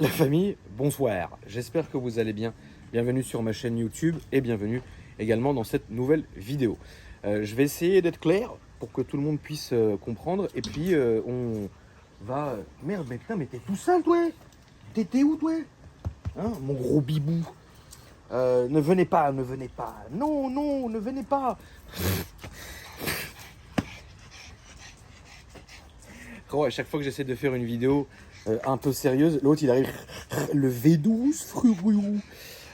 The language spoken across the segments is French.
La famille, bonsoir, j'espère que vous allez bien. Bienvenue sur ma chaîne YouTube et bienvenue également dans cette nouvelle vidéo. Je vais essayer d'être clair pour que tout le monde puisse comprendre et puis on va... Merde, mais putain, mais t'es tout seul toi. T'étais où toi? Hein, mon gros bibou. Ne venez pas, ne venez pas. Non, non, ne venez pas. Gros, à chaque fois que j'essaie de faire une vidéo un peu sérieuse, l'autre il arrive le V12 frérot.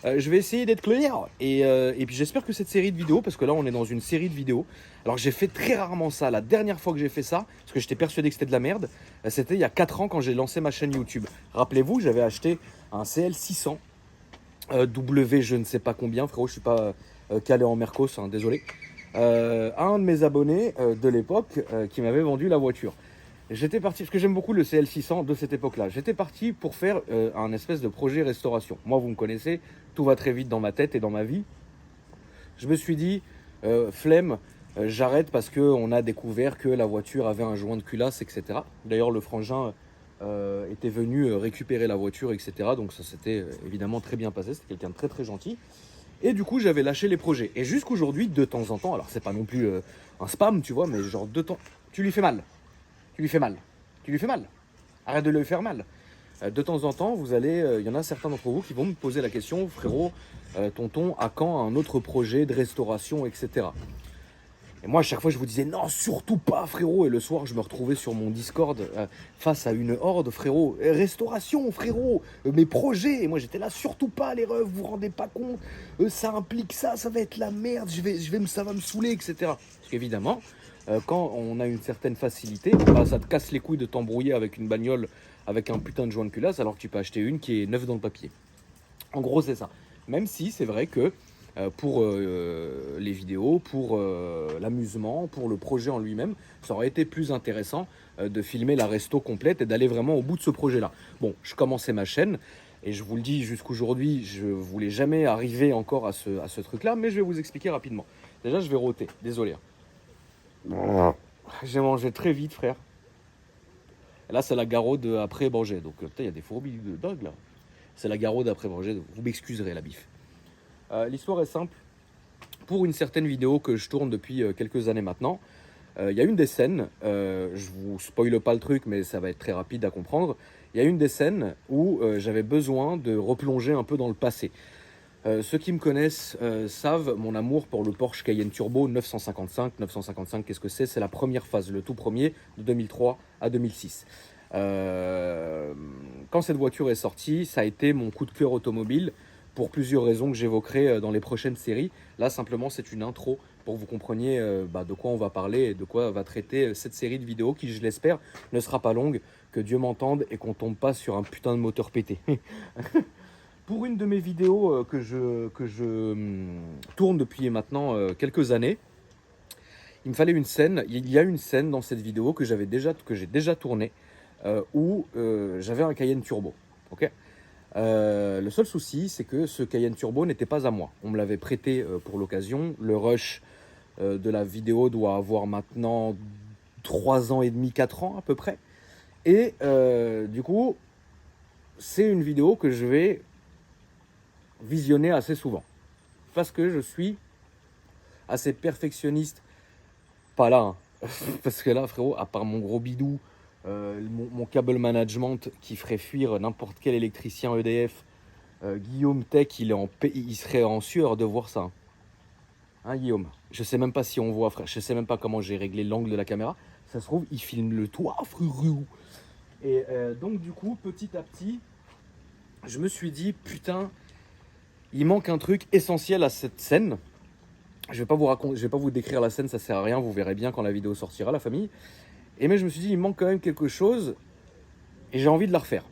Je vais essayer d'être clair et puis j'espère que cette série de vidéos, parce que là on est dans une série de vidéos, alors j'ai fait très rarement ça, la dernière fois que j'ai fait ça, parce que j'étais persuadé que c'était de la merde, c'était il y a 4 ans quand j'ai lancé ma chaîne YouTube. Rappelez-vous, j'avais acheté un CL600 W je ne sais pas combien, frérot, je suis pas calé en Mercos, hein, désolé, un de mes abonnés de l'époque qui m'avait vendu la voiture. J'étais parti, parce que j'aime beaucoup le CL600 de cette époque-là. J'étais parti pour faire un espèce de projet restauration. Moi, vous me connaissez, tout va très vite dans ma tête et dans ma vie. Je me suis dit, flemme, j'arrête parce qu'on a découvert que la voiture avait un joint de culasse, etc. D'ailleurs, le frangin était venu récupérer la voiture, etc. Donc ça s'était évidemment très bien passé. C'était quelqu'un de très très gentil. Et du coup, j'avais lâché les projets. Et jusqu'aujourd'hui, de temps en temps, alors c'est pas non plus un spam, tu vois, mais genre de temps, tu lui fais mal. Tu lui fais mal. Tu lui fais mal. Arrête de lui faire mal. De temps en temps, vous allez, il y en a certains d'entre vous qui vont me poser la question, frérot, tonton, à quand un autre projet de restauration, etc. Et moi, à chaque fois, je vous disais, non, surtout pas, frérot. Et le soir, je me retrouvais sur mon Discord face à une horde, frérot. Restauration, frérot. Mes projets. Et moi, j'étais là, surtout pas, les refs, vous vous rendez pas compte. Ça implique ça, ça va être la merde. Ça va me saouler, etc. Parce qu'évidemment, quand on a une certaine facilité, bah, ça te casse les couilles de t'embrouiller avec une bagnole avec un putain de joint de culasse, alors que tu peux acheter une qui est neuve dans le papier. En gros, c'est ça. Même si c'est vrai que pour les vidéos, pour l'amusement, pour le projet en lui-même, ça aurait été plus intéressant de filmer la resto complète et d'aller vraiment au bout de ce projet-là. Bon, je commençais ma chaîne et je vous le dis jusqu'aujourd'hui, je ne voulais jamais arriver encore à ce truc-là, mais je vais vous expliquer rapidement. Déjà, je vais rôter, désolé. J'ai mangé très vite, frère. Et là, c'est la garrode après Banger. Donc, putain, il y a des fourmis de dingue là. C'est la garrode après Banger. Vous m'excuserez, la bif. L'histoire est simple. Pour une certaine vidéo que je tourne depuis quelques années maintenant, il y a une des scènes, je vous spoile pas le truc, mais ça va être très rapide à comprendre. Il y a une des scènes où j'avais besoin de replonger un peu dans le passé. Ceux qui me connaissent savent mon amour pour le Porsche Cayenne Turbo 955. 955, qu'est-ce que c'est? C'est la première phase, le tout premier, de 2003 à 2006. Quand cette voiture est sortie, ça a été mon coup de cœur automobile pour plusieurs raisons que j'évoquerai dans les prochaines séries. Là, simplement, c'est une intro pour que vous compreniez de quoi on va parler et de quoi va traiter cette série de vidéos qui, je l'espère, ne sera pas longue, que Dieu m'entende et qu'on tombe pas sur un putain de moteur pété. Pour une de mes vidéos que je tourne depuis maintenant quelques années, il me fallait une scène. Il y a une scène dans cette vidéo que j'ai déjà tournée où j'avais un Cayenne Turbo. Ok. Le seul souci, c'est que ce Cayenne Turbo n'était pas à moi. On me l'avait prêté pour l'occasion. Le rush de la vidéo doit avoir maintenant 3 ans et demi, 4 ans à peu près. Et du coup, c'est une vidéo que je vais visionner assez souvent. Parce que je suis assez perfectionniste. Pas là, hein. Parce que là, frérot, à part mon gros bidou, mon câble management qui ferait fuir n'importe quel électricien EDF, Guillaume Tech, il serait en sueur de voir ça. Hein, Guillaume? Je sais même pas si on voit, frère. Je sais même pas comment j'ai réglé l'angle de la caméra. Ça se trouve, il filme le toit, frérot. Et donc, du coup, petit à petit, je me suis dit, putain, il manque un truc essentiel à cette scène. Je vais pas vous décrire la scène, ça sert à rien, vous verrez bien quand la vidéo sortira, la famille. Mais je me suis dit, il manque quand même quelque chose et j'ai envie de la refaire.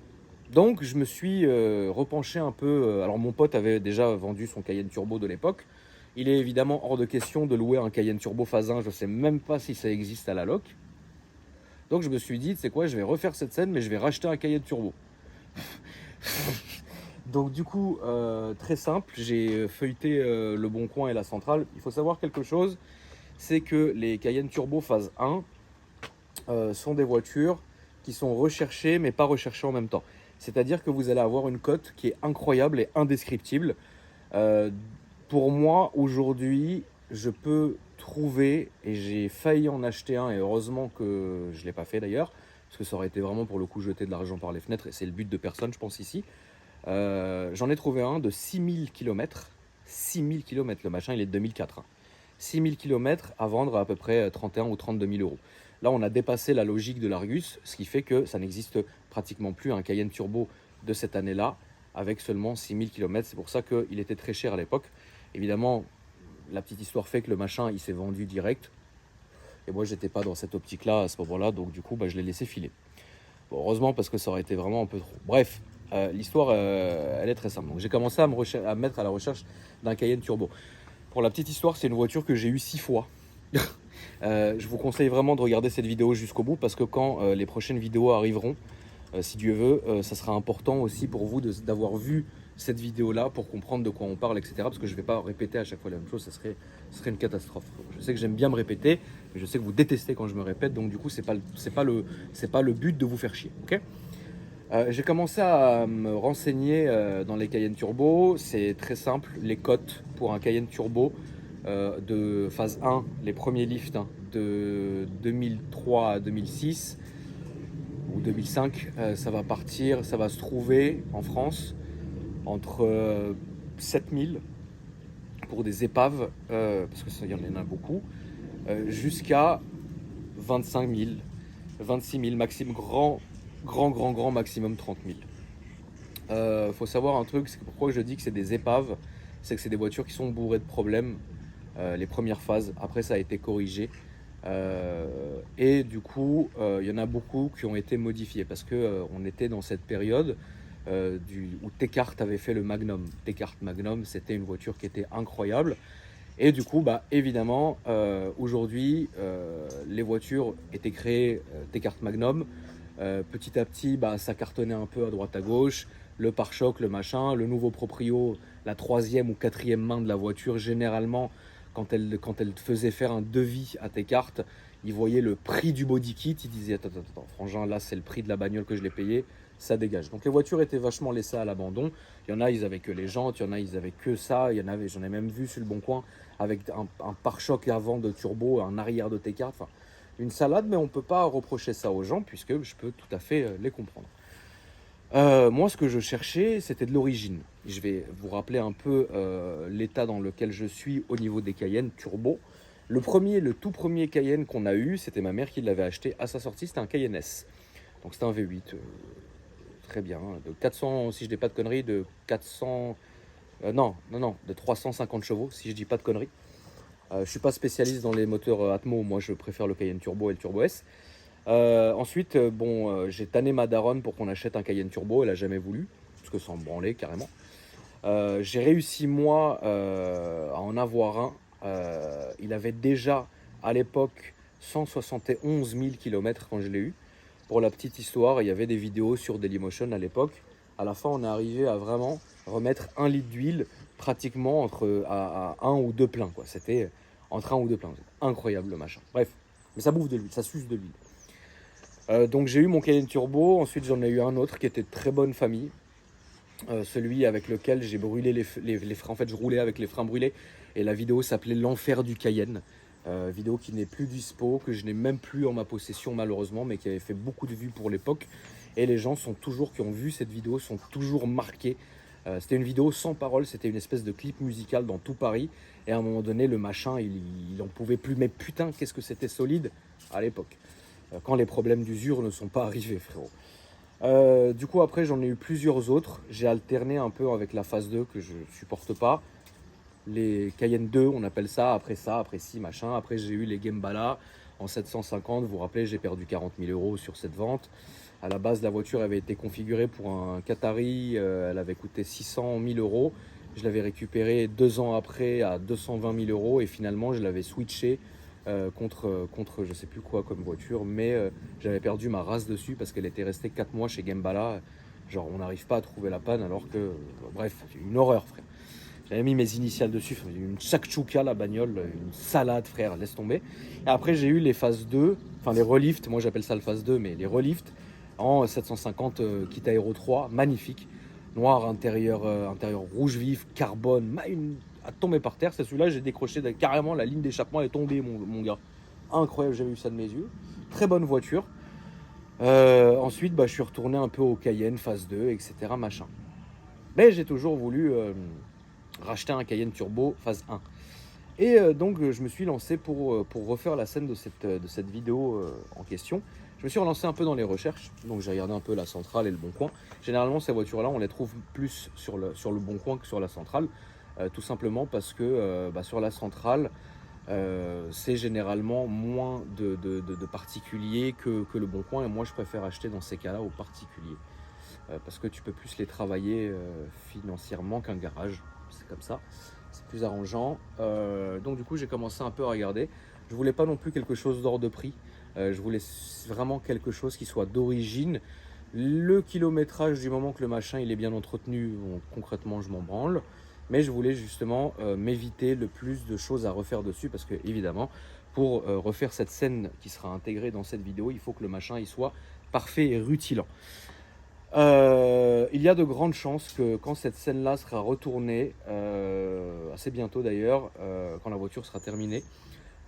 Donc je me suis repenché un peu. Alors mon pote avait déjà vendu son Cayenne Turbo de l'époque. Il est évidemment hors de question de louer un Cayenne Turbo phase 1, je sais même pas si ça existe à la loc. Donc je me suis dit, tu sais quoi, je vais refaire cette scène, mais je vais racheter un Cayenne Turbo. Donc du coup, très simple, j'ai feuilleté le Bon Coin et la Centrale. Il faut savoir quelque chose, c'est que les Cayenne Turbo phase 1 sont des voitures qui sont recherchées mais pas recherchées en même temps. C'est-à-dire que vous allez avoir une cote qui est incroyable et indescriptible. Euh, pour moi, aujourd'hui, je peux trouver, et j'ai failli en acheter un, et heureusement que je ne l'ai pas fait d'ailleurs, parce que ça aurait été vraiment pour le coup jeter de l'argent par les fenêtres, et c'est le but de personne, je pense, ici. J'en ai trouvé un de 6000 km. 6000 km, le machin, il est de 2004. 6000 km à vendre à peu près 31 ou 32 000 euros. Là, on a dépassé la logique de l'Argus, ce qui fait que ça n'existe pratiquement plus un Cayenne Turbo de cette année-là, avec seulement 6000 km. C'est pour ça qu'il était très cher à l'époque. Évidemment, la petite histoire fait que le machin, il s'est vendu direct. Et moi, j'étais pas dans cette optique-là à ce moment-là, donc du coup, je l'ai laissé filer. Bon, heureusement, parce que ça aurait été vraiment un peu trop. Bref, l'histoire, elle est très simple. Donc, j'ai commencé à me mettre à la recherche d'un Cayenne Turbo. Pour la petite histoire, c'est une voiture que j'ai eue 6 fois. Je vous conseille vraiment de regarder cette vidéo jusqu'au bout, parce que quand les prochaines vidéos arriveront, si Dieu veut, ça sera important aussi pour vous d'avoir vu cette vidéo-là pour comprendre de quoi on parle, etc. Parce que je ne vais pas répéter à chaque fois la même chose, ça serait une catastrophe. Je sais que j'aime bien me répéter, mais je sais que vous détestez quand je me répète, donc du coup, c'est pas le but de vous faire chier, ok. J'ai commencé à me renseigner dans les Cayenne Turbo. C'est très simple, les cotes pour un Cayenne Turbo de phase 1, les premiers lifts de 2003 à 2006 ou 2005, ça va se trouver en France entre 7000 pour des épaves, parce que ça y en a beaucoup, jusqu'à 25 000, 26 000 maximum, grand maximum 30 000. Faut savoir un truc, c'est pourquoi je dis que c'est des épaves, c'est que c'est des voitures qui sont bourrées de problèmes les premières phases. Après, ça a été corrigé. Et du coup, il y en a beaucoup qui ont été modifiés parce que on était dans cette période où Tecart avait fait le Magnum. Tecart Magnum, c'était une voiture qui était incroyable. Et du coup, évidemment, aujourd'hui, les voitures étaient créées Tecart Magnum. Petit à petit, ça cartonnait un peu à droite à gauche. Le pare-choc, le machin, le nouveau proprio, la troisième ou quatrième main de la voiture, généralement, quand elle faisait faire un devis à Tecart, il voyait le prix du body kit, il disait attends, frangin, là c'est le prix de la bagnole que je l'ai payé, ça dégage. Donc les voitures étaient vachement laissées à l'abandon. Il y en a, ils avaient que les jantes, il y en a, ils avaient que ça. J'en ai même vu sur le Bon Coin avec un pare-choc avant de turbo, un arrière de Tecart. Enfin, une salade, mais on ne peut pas reprocher ça aux gens puisque je peux tout à fait les comprendre. Moi, ce que je cherchais, c'était de l'origine. Je vais vous rappeler un peu l'état dans lequel je suis au niveau des Cayenne Turbo. Le tout premier Cayenne qu'on a eu, c'était ma mère qui l'avait acheté à sa sortie, c'était un Cayenne S. Donc c'était un V8, très bien, de 400, si je dis pas de conneries, de 400... non, de 350 chevaux, si je dis pas de conneries. Je suis pas spécialiste dans les moteurs Atmo, moi je préfère le Cayenne Turbo et le Turbo S. Ensuite, j'ai tanné ma daronne pour qu'on achète un Cayenne Turbo, elle a jamais voulu, parce que ça en branlait carrément. J'ai réussi moi à en avoir un. Il avait déjà à l'époque 171 000 km quand je l'ai eu. Pour la petite histoire, il y avait des vidéos sur Dailymotion à l'époque. À la fin, on est arrivé à vraiment remettre 1 litre d'huile pratiquement à 1 ou 2 pleins, quoi. C'était entre 1 ou 2 pleins. Incroyable le machin. Bref, mais ça bouffe de l'huile, ça suce de l'huile. Donc j'ai eu mon Cayenne Turbo, ensuite j'en ai eu un autre qui était de très bonne famille. Celui avec lequel j'ai brûlé les freins. En fait, je roulais avec les freins brûlés et la vidéo s'appelait L'enfer du Cayenne. Vidéo qui n'est plus dispo, que je n'ai même plus en ma possession malheureusement, mais qui avait fait beaucoup de vues pour l'époque. Et les gens qui ont vu cette vidéo sont toujours marqués. C'était une vidéo sans parole, c'était une espèce de clip musical dans tout Paris. Et à un moment donné, le machin, il en pouvait plus. Mais putain, qu'est-ce que c'était solide à l'époque. Quand les problèmes d'usure ne sont pas arrivés, frérot. Du coup, après, j'en ai eu plusieurs autres. J'ai alterné un peu avec la phase 2 que je supporte pas. Les Cayenne 2, on appelle ça, après ci, machin. Après, j'ai eu les Gembala en 750. Vous vous rappelez, j'ai perdu 40 000 euros sur cette vente. À la base, la voiture avait été configurée pour un Qatari. Elle avait coûté 600 000 euros. Je l'avais récupérée 2 ans après à 220 000 euros. Et finalement, je l'avais switché contre je sais plus quoi comme voiture. Mais j'avais perdu ma race dessus parce qu'elle était restée 4 mois chez Gembala. Genre, on n'arrive pas à trouver la panne alors que... bref, c'est une horreur, frère. J'avais mis mes initiales dessus, une chakchouka la bagnole, une salade frère, laisse tomber. Et après j'ai eu les phases 2, enfin les relifts, moi j'appelle ça le phase 2, mais les relifts en 750 kit Aero 3, magnifique. Noir, intérieur rouge vif, carbone, a tombé par terre. C'est celui-là, j'ai décroché carrément, la ligne d'échappement est tombée, mon gars. Incroyable, j'ai vu ça de mes yeux. Très bonne voiture. Ensuite, je suis retourné un peu au Cayenne, phase 2, etc. Machin. Mais j'ai toujours voulu racheter un Cayenne Turbo phase 1. Et donc, je me suis lancé pour refaire la scène de cette vidéo en question. Je me suis relancé un peu dans les recherches. Donc, j'ai regardé un peu la centrale et le Bon Coin. Généralement, ces voitures-là, on les trouve plus sur le Bon Coin que sur la centrale. Tout simplement parce que sur la centrale, c'est généralement moins de particuliers que le Bon Coin. Et moi, je préfère acheter dans ces cas-là aux particuliers. Parce que tu peux plus les travailler financièrement qu'un garage. C'est comme ça. C'est plus arrangeant. Donc du coup, j'ai commencé un peu à regarder. Je voulais pas non plus quelque chose d'hors de prix. Je voulais vraiment quelque chose qui soit d'origine. Le kilométrage, du moment que le machin il est bien entretenu, concrètement, je m'en branle. Mais je voulais justement m'éviter le plus de choses à refaire dessus parce que évidemment, pour refaire cette scène qui sera intégrée dans cette vidéo, il faut que le machin il soit parfait et rutilant. Il y a de grandes chances que quand cette scène-là sera retournée, assez bientôt d'ailleurs, quand la voiture sera terminée,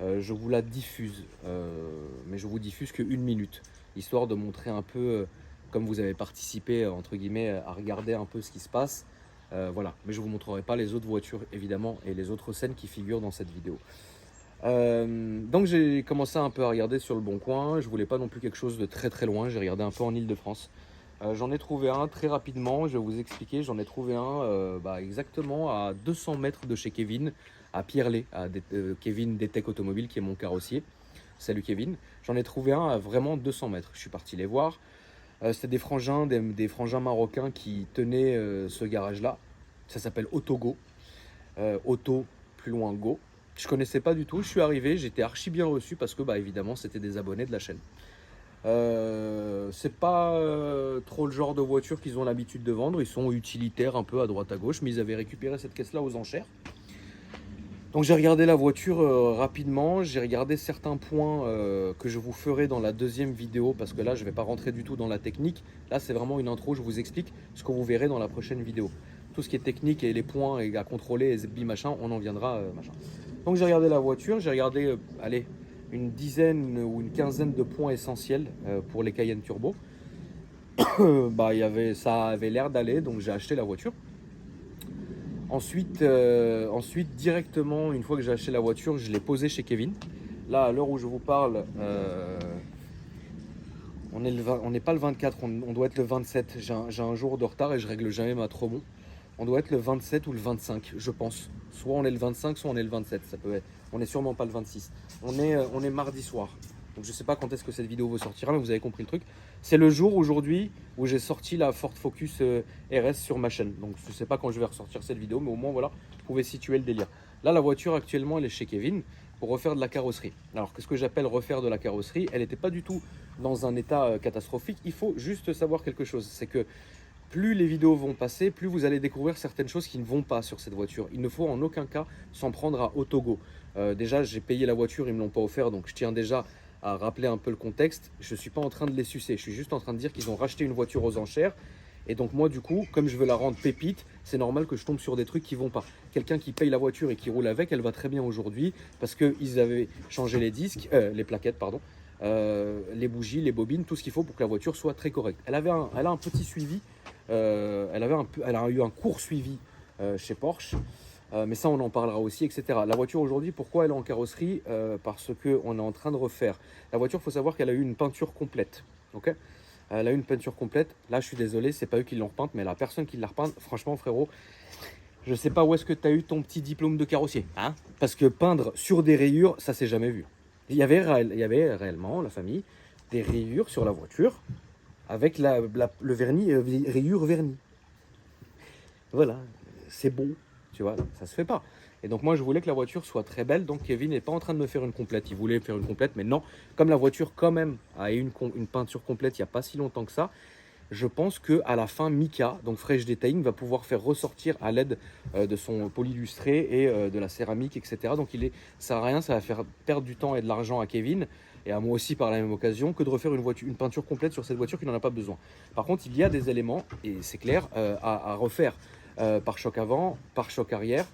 je vous la diffuse. Mais je vous diffuse que 1 minute, histoire de montrer un peu, comme vous avez participé, entre guillemets, à regarder un peu ce qui se passe. Voilà, mais je ne vous montrerai pas les autres voitures, évidemment, et les autres scènes qui figurent dans cette vidéo. Donc j'ai commencé un peu à regarder sur le Bon Coin. Je voulais pas non plus quelque chose de très très loin. J'ai regardé un peu en Île-de-France. J'en ai trouvé un très rapidement, je vais vous expliquer. J'en ai trouvé un exactement à 200 mètres de chez Kevin, à Pierrelet, Kevin Detec Automobile, qui est mon carrossier. Salut Kevin. J'en ai trouvé un à vraiment 200 mètres. Je suis parti les voir. C'était des frangins marocains qui tenaient ce garage-là. Ça s'appelle Autogo. Auto, plus loin Go. Je connaissais pas du tout. Je suis arrivé, j'étais archi bien reçu parce que évidemment c'était des abonnés de la chaîne. C'est pas trop le genre de voiture qu'ils ont l'habitude de vendre. Ils sont utilitaires un peu à droite à gauche, mais ils avaient récupéré cette caisse-là aux enchères. Donc j'ai regardé la voiture rapidement, j'ai regardé certains points que je vous ferai dans la deuxième vidéo parce que là je vais pas rentrer du tout dans la technique. Là c'est vraiment une intro, je vous explique ce que vous verrez dans la prochaine vidéo. Tout ce qui est technique et les points et à contrôler et machin, on en viendra machin. Donc j'ai regardé la voiture, j'ai regardé allez, une dizaine ou une quinzaine de points essentiels pour les Cayenne Turbo. Ça avait l'air d'aller, donc j'ai acheté la voiture. Ensuite, directement, une fois que j'ai acheté la voiture, je l'ai posée chez Kevin. Là, à l'heure où je vous parle, on n'est pas le 24, on doit être le 27. J'ai un jour de retard et je règle jamais ma Tromon. On doit être le 27 ou le 25, je pense. Soit on est le 25, soit on est le 27. Ça peut être. On n'est sûrement pas le 26. On est mardi soir. Donc je ne sais pas quand est-ce que cette vidéo sortira, mais vous avez compris le truc. C'est le jour aujourd'hui où j'ai sorti la Ford Focus RS sur ma chaîne. Donc je ne sais pas quand je vais ressortir cette vidéo, mais au moins voilà, vous pouvez situer le délire. Là, la voiture actuellement, elle est chez Kevin pour refaire de la carrosserie. Alors qu'est-ce que j'appelle refaire de la carrosserie? Elle n'était pas du tout dans un état catastrophique. Il faut juste savoir quelque chose, c'est que plus les vidéos vont passer, plus vous allez découvrir certaines choses qui ne vont pas sur cette voiture. Il ne faut en aucun cas s'en prendre à Autogo. Déjà, j'ai payé la voiture, ils ne me l'ont pas offert, donc je tiens déjà à rappeler un peu le contexte. Je ne suis pas en train de les sucer, je suis juste en train de dire qu'ils ont racheté une voiture aux enchères. Et donc moi, du coup, comme je veux la rendre pépite, c'est normal que je tombe sur des trucs qui ne vont pas. Quelqu'un qui paye la voiture et qui roule avec, elle va très bien aujourd'hui parce qu'ils avaient changé les disques, les plaquettes, pardon. Les bougies, les bobines, tout ce qu'il faut pour que la voiture soit très correcte. Elle a un petit suivi, elle a eu un court suivi chez Porsche, mais ça on en parlera aussi, etc. La voiture aujourd'hui, pourquoi elle est en carrosserie? Parce qu'on est en train de refaire. La voiture, il faut savoir qu'elle a eu une peinture complète. Okay, elle a eu une peinture complète. Là, je suis désolé, c'est pas eux qui l'ont repeinte, mais la personne qui l'a repeinte, franchement, frérot, je sais pas où est-ce que tu as eu ton petit diplôme de carrossier. Hein, parce que peindre sur des rayures, ça s'est jamais vu. Il y avait réellement, la famille, des rayures sur la voiture avec le vernis, rayures vernis. Voilà, c'est beau, tu vois, ça se fait pas. Et donc moi, je voulais que la voiture soit très belle, donc Kevin n'est pas en train de me faire une complète. Il voulait faire une complète, mais non, comme la voiture quand même a eu une peinture complète il n'y a pas si longtemps que ça, je pense qu'à la fin, Mika, donc Fresh Detailing, va pouvoir faire ressortir à l'aide de son polylustré et de la céramique, etc. Donc ça sert à rien, ça va faire perdre du temps et de l'argent à Kevin, et à moi aussi par la même occasion, que de refaire une peinture complète sur cette voiture qui n'en a pas besoin. Par contre, il y a des éléments, et c'est clair, à refaire. Pare-choc avant, pare-choc arrière.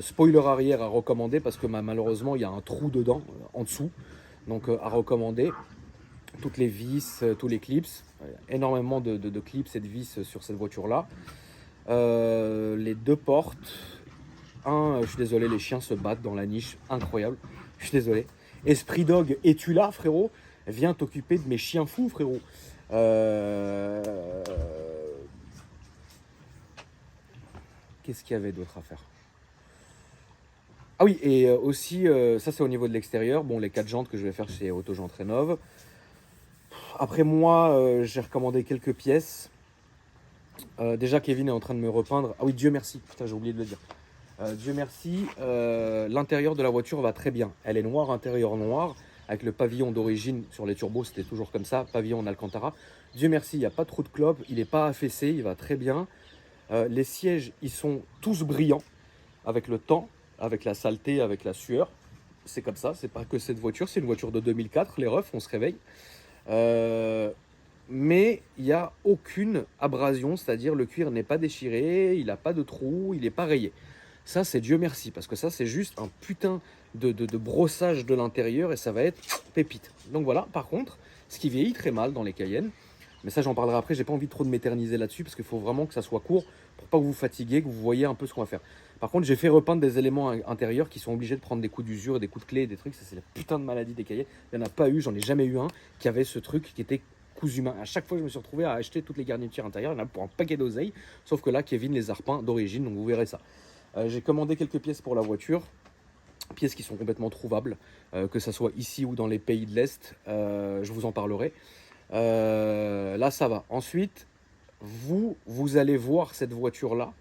Spoiler arrière à recommander parce que malheureusement il y a un trou dedans, en dessous. Donc à recommander. Toutes les vis, tous les clips, énormément de clips et de vis sur cette voiture-là. Les deux portes. Je suis désolé, les chiens se battent dans la niche, incroyable. Je suis désolé. Esprit Dog, es-tu là, frérot? Viens t'occuper de mes chiens fous, frérot. Qu'est-ce qu'il y avait d'autre à faire? Ah oui, et aussi, ça c'est au niveau de l'extérieur. Bon, les 4 jantes que je vais faire chez Autojantes Rénov'. Après moi, j'ai recommandé quelques pièces. Déjà, Kevin est en train de me repeindre. Ah oui, Dieu merci. Putain, j'ai oublié de le dire. Dieu merci, l'intérieur de la voiture va très bien. Elle est noire, intérieur noir, avec le pavillon d'origine sur les turbos, c'était toujours comme ça, pavillon en Alcantara. Dieu merci, il n'y a pas trop de clopes, il n'est pas affaissé, il va très bien. Les sièges, ils sont tous brillants, avec le temps, avec la saleté, avec la sueur. C'est comme ça, c'est pas que cette voiture, c'est une voiture de 2004, les refs, on se réveille. Mais il n'y a aucune abrasion, c'est-à-dire le cuir n'est pas déchiré, il n'a pas de trou, il n'est pas rayé. Ça, c'est Dieu merci, parce que ça, c'est juste un putain de brossage de l'intérieur et ça va être pépite. Donc voilà, par contre, ce qui vieillit très mal dans les Cayennes, mais ça, j'en parlerai après, j'ai pas envie trop de m'éterniser là-dessus, parce qu'il faut vraiment que ça soit court pour pas que vous vous fatiguez, que vous voyez un peu ce qu'on va faire. Par contre, j'ai fait repeindre des éléments intérieurs qui sont obligés de prendre des coups d'usure, des coups de clé, des trucs. Ça, c'est la putain de maladie des Cayennes. Il n'y en a pas eu, j'en ai jamais eu un qui avait ce truc qui était cousu main. À chaque fois, je me suis retrouvé à acheter toutes les garnitures intérieures. Il y en a pour un paquet d'oseille. Sauf que là, Kevin les a repeints d'origine, donc vous verrez ça. J'ai commandé quelques pièces pour la voiture. Pièces qui sont complètement trouvables, que ce soit ici ou dans les pays de l'Est. Je vous en parlerai. Là, ça va. Ensuite, vous allez voir cette voiture-là.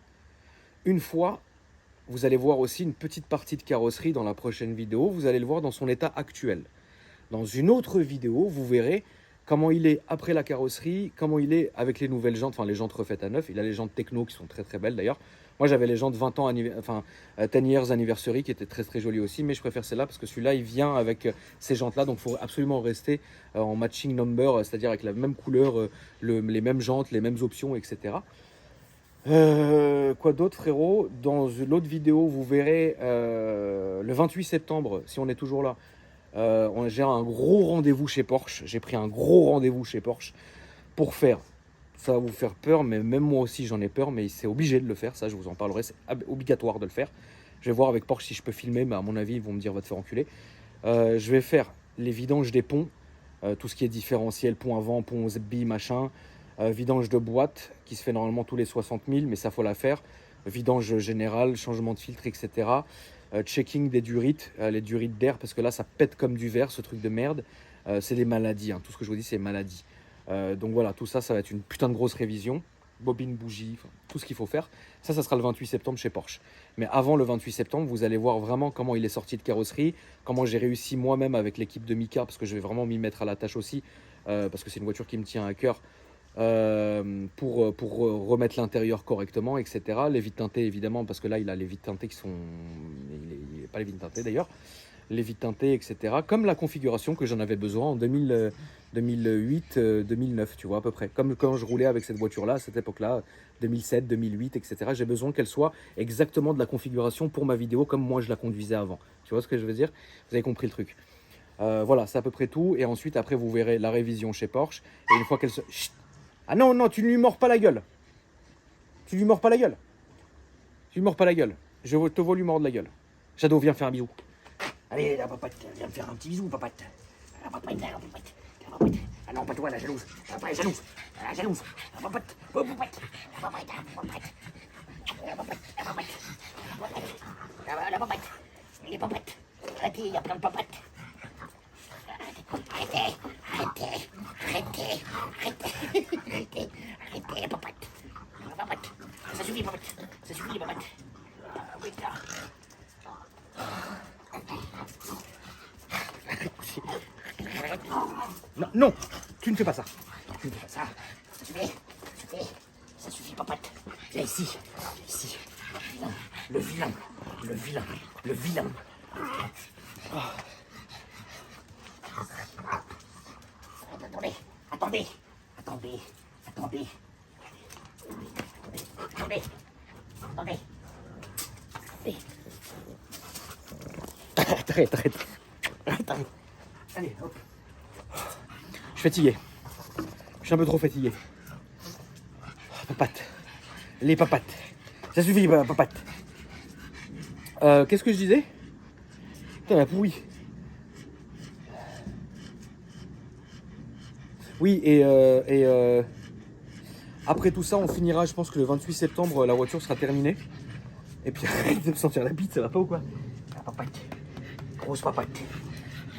Une fois, vous allez voir aussi une petite partie de carrosserie dans la prochaine vidéo. Vous allez le voir dans son état actuel. Dans une autre vidéo, vous verrez comment il est après la carrosserie, comment il est avec les nouvelles jantes, enfin les jantes refaites à neuf. Il a les jantes techno qui sont très très belles d'ailleurs. Moi j'avais les jantes 20 ans, 10 years anniversary qui étaient très très jolies aussi, mais je préfère celle-là parce que celui-là il vient avec ces jantes-là, donc il faut absolument rester en matching number, c'est-à-dire avec la même couleur, les mêmes jantes, les mêmes options, etc. Quoi d'autre, frérot? Dans l'autre vidéo, vous verrez le 28 septembre, si on est toujours là, j'ai un gros rendez-vous chez Porsche. J'ai pris un gros rendez-vous chez Porsche pour faire. Ça va vous faire peur, mais même moi aussi j'en ai peur, mais c'est obligé de le faire. Ça, je vous en parlerai. C'est obligatoire de le faire. Je vais voir avec Porsche si je peux filmer, mais à mon avis, ils vont me dire va te faire enculer. Je vais faire les vidanges des ponts, tout ce qui est différentiel, pont avant, pont ZB, machin. Vidange de boîte qui se fait normalement tous les 60 000, mais ça faut la faire. Vidange générale, changement de filtre, etc. Checking des durites, les durites d'air, parce que là ça pète comme du verre, ce truc de merde. C'est des maladies, hein. Tout ce que je vous dis c'est maladies. Donc voilà, tout ça, ça va être une putain de grosse révision. Bobine, bougie, tout ce qu'il faut faire. Ça sera le 28 septembre chez Porsche. Mais avant le 28 septembre, vous allez voir vraiment comment il est sorti de carrosserie, comment j'ai réussi moi-même avec l'équipe de Mika, parce que je vais vraiment m'y mettre à la tâche aussi, parce que c'est une voiture qui me tient à cœur. Pour remettre l'intérieur correctement, etc. Les vitres teintées, évidemment, parce que là, il a les vitres teintées qui sont... Il n'est pas les vitres teintées, d'ailleurs. Les vitres teintées, etc. Comme la configuration que j'en avais besoin en 2008-2009, tu vois, à peu près. Comme quand je roulais avec cette voiture-là, à cette époque-là, 2007, 2008, etc. J'ai besoin qu'elle soit exactement de la configuration pour ma vidéo, comme moi, je la conduisais avant. Tu vois ce que je veux dire? Vous avez compris le truc. Voilà, c'est à peu près tout. Et ensuite, après, vous verrez la révision chez Porsche. Et une fois qu'elle se... Chut. Ah non, non, tu ne lui mords pas la gueule. Tu lui mords pas la gueule. Tu lui mords pas la gueule. Je te vois lui mordre la gueule. Shadow, viens faire un bisou. Allez, la papette, viens me faire un petit bisou, papette. La papette, la papette, la papette. Ah non, pas toi, la jalouse. La jalouse, la jalouse. La papette, la papette, la papette, la papette. La papette, la papette, la papette. Les papettes. Arrêtez, il y a plein de papettes. Arrêtez, arrêtez, arrêtez, arrêtez, arrêtez, arrêtez, les papettes. La papette. Ça suffit, papette. Ça suffit, les papettes. Ah, putain. Non, non, tu ne fais pas ça. Tu ne fais pas ça. Ça suffit. papate. Viens ici. Viens ici. Le vilain. Le vilain. Le vilain. Attendez. Attendez. Attendez. Attendez. Attendez. Attendez. Arrête. Allez, hop. Je suis fatigué. Je suis un peu trop fatigué. Papate. Les papates. Ça suffit, papates. Qu'est-ce que je disais? Putain, la pourrie. Oui, et après tout ça, on finira, je pense que le 28 septembre, la voiture sera terminée. Et puis arrête de me sentir la bite, ça va pas ou quoi? La papate. Grosse papate.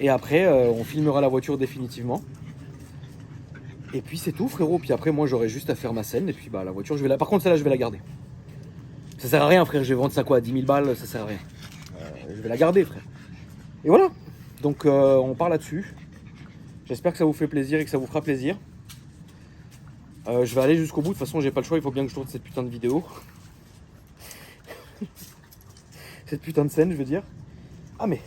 Et après, on filmera la voiture définitivement. Et puis c'est tout, frérot. Puis après, moi, j'aurai juste à faire ma scène. Et puis bah, la voiture, je vais la. Par contre, celle-là, je vais la garder. Ça sert à rien, frère. Je vais vendre ça quoi, à 10 000 balles, ça sert à rien. Je vais la garder, frère. Et voilà. Donc, on part là-dessus. J'espère que ça vous fait plaisir et que ça vous fera plaisir. Je vais aller jusqu'au bout. De toute façon, j'ai pas le choix. Il faut bien que je tourne cette putain de vidéo. Cette putain de scène, je veux dire. Ah, mais.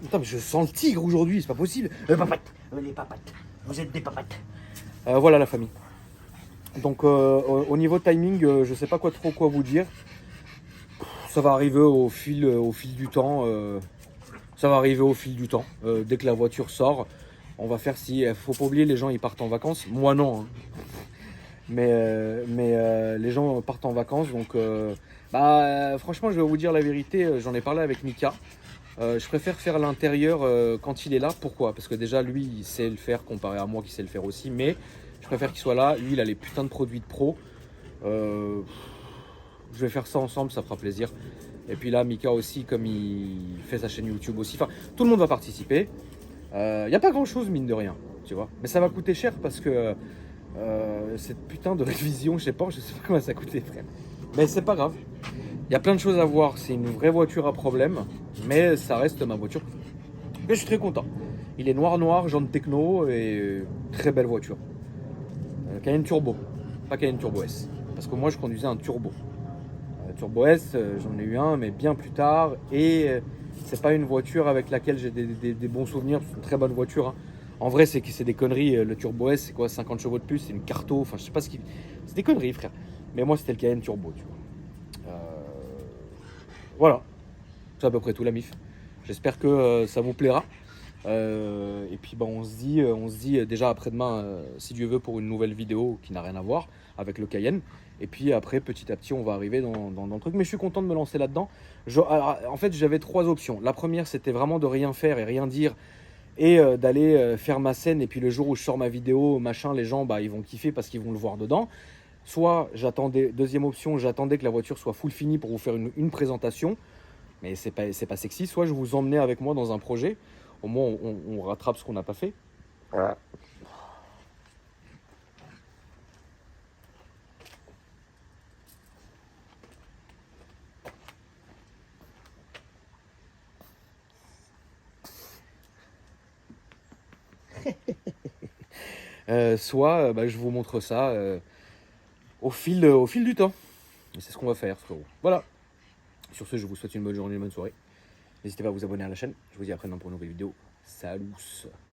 Putain, mais je sens le tigre aujourd'hui, c'est pas possible. Papates. Les papates. Vous êtes des papates. Voilà la famille. Donc au niveau timing, je sais pas quoi vous dire. Ça va arriver au fil du temps. Ça va arriver au fil du temps. Dès que la voiture sort, on va faire si. Faut pas oublier, les gens ils partent en vacances. Moi non. Hein. Mais les gens partent en vacances. Donc franchement, je vais vous dire la vérité. J'en ai parlé avec Mika. Je préfère faire l'intérieur quand il est là. Pourquoi? Parce que déjà lui il sait le faire comparé à moi qui sais le faire aussi. Mais je préfère qu'il soit là. Lui il a les putains de produits de pro. Je vais faire ça ensemble, ça fera plaisir. Et puis là Mika aussi, comme il fait sa chaîne YouTube aussi. Enfin, tout le monde va participer. Il n'y a pas grand chose mine de rien, tu vois. Mais ça va coûter cher parce que cette putain de révision, je sais pas comment ça coûtait, frère. Mais c'est pas grave. Il y a plein de choses à voir. C'est une vraie voiture à problème, mais ça reste ma voiture. Et je suis très content. Il est noir, jaune techno et très belle voiture. Cayenne Turbo, pas Cayenne Turbo S. Parce que moi je conduisais un Turbo. Turbo S, j'en ai eu un, mais bien plus tard. Et c'est pas une voiture avec laquelle j'ai des bons souvenirs. C'est une très bonne voiture. Hein. En vrai, c'est des conneries. Le Turbo S, c'est quoi, 50 chevaux de plus, c'est une carto. Enfin, je sais pas ce qui. C'est des conneries, frère. Mais moi, c'était le Cayenne Turbo, tu vois. Voilà, c'est à peu près tout la MIF. J'espère que ça vous plaira. Et puis on se dit déjà après-demain, si Dieu veut, pour une nouvelle vidéo qui n'a rien à voir avec le Cayenne. Et puis après, petit à petit, on va arriver dans le truc. Mais je suis content de me lancer là-dedans. En fait, j'avais 3 options. La première, c'était vraiment de rien faire et rien dire. Et d'aller faire ma scène. Et puis le jour où je sors ma vidéo, machin, les gens, ils vont kiffer parce qu'ils vont le voir dedans. Soit deuxième option, j'attendais que la voiture soit full finie pour vous faire une présentation, mais c'est pas sexy. Soit je vous emmenais avec moi dans un projet, au moins on rattrape ce qu'on n'a pas fait. Voilà. Soit je vous montre ça au fil du temps. Et c'est ce qu'on va faire, frérot. Voilà. Sur ce, je vous souhaite une bonne journée, une bonne soirée. N'hésitez pas à vous abonner à la chaîne. Je vous dis à après-demain pour une nouvelle vidéo. Salut.